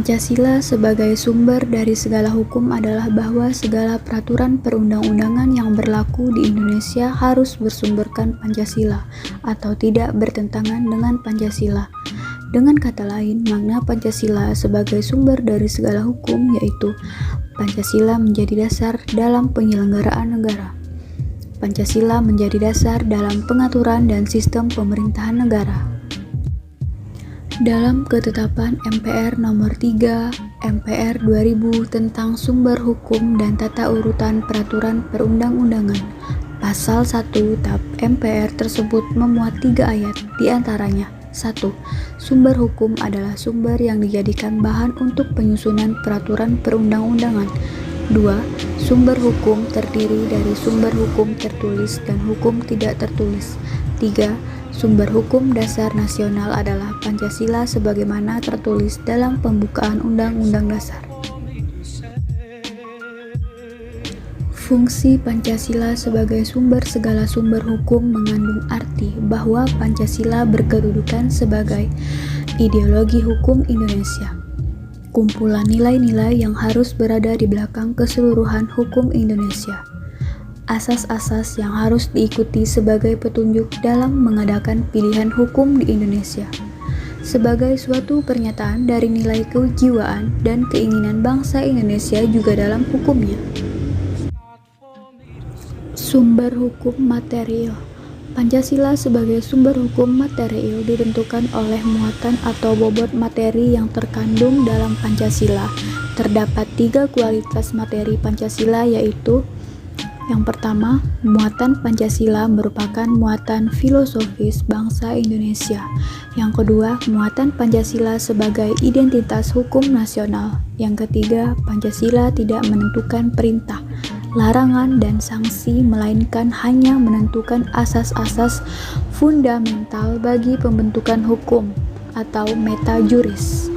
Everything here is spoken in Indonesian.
Pancasila sebagai sumber dari segala hukum adalah bahwa segala peraturan perundang-undangan yang berlaku di Indonesia harus bersumberkan Pancasila atau tidak bertentangan dengan Pancasila. Dengan kata lain, makna Pancasila sebagai sumber dari segala hukum yaitu Pancasila menjadi dasar dalam penyelenggaraan negara. Pancasila menjadi dasar dalam pengaturan dan sistem pemerintahan negara. Dalam Ketetapan MPR Nomor 3 MPR 2000 tentang Sumber Hukum dan Tata Urutan Peraturan Perundang-undangan, Pasal 1 Tab MPR tersebut memuat 3 ayat, diantaranya 1. Sumber hukum adalah sumber yang dijadikan bahan untuk penyusunan peraturan perundang-undangan. 2. Sumber hukum terdiri dari sumber hukum tertulis dan hukum tidak tertulis. 3. Sumber hukum dasar nasional adalah Pancasila sebagaimana tertulis dalam pembukaan Undang-Undang Dasar. Fungsi Pancasila sebagai sumber segala sumber hukum mengandung arti bahwa Pancasila berkedudukan sebagai ideologi hukum Indonesia, kumpulan nilai-nilai yang harus berada di belakang keseluruhan hukum Indonesia. Asas-asas yang harus diikuti sebagai petunjuk dalam mengadakan pilihan hukum di Indonesia, sebagai suatu pernyataan dari nilai kejiwaan dan keinginan bangsa Indonesia juga dalam hukumnya. Sumber hukum material. Pancasila sebagai sumber hukum material ditentukan oleh muatan atau bobot materi yang terkandung dalam Pancasila. Terdapat 3 kualitas materi Pancasila yaitu: yang pertama, muatan Pancasila merupakan muatan filosofis bangsa Indonesia. Yang kedua, muatan Pancasila sebagai identitas hukum nasional. Yang ketiga, Pancasila tidak menentukan perintah, larangan, dan sanksi, melainkan hanya menentukan asas-asas fundamental bagi pembentukan hukum atau meta juris.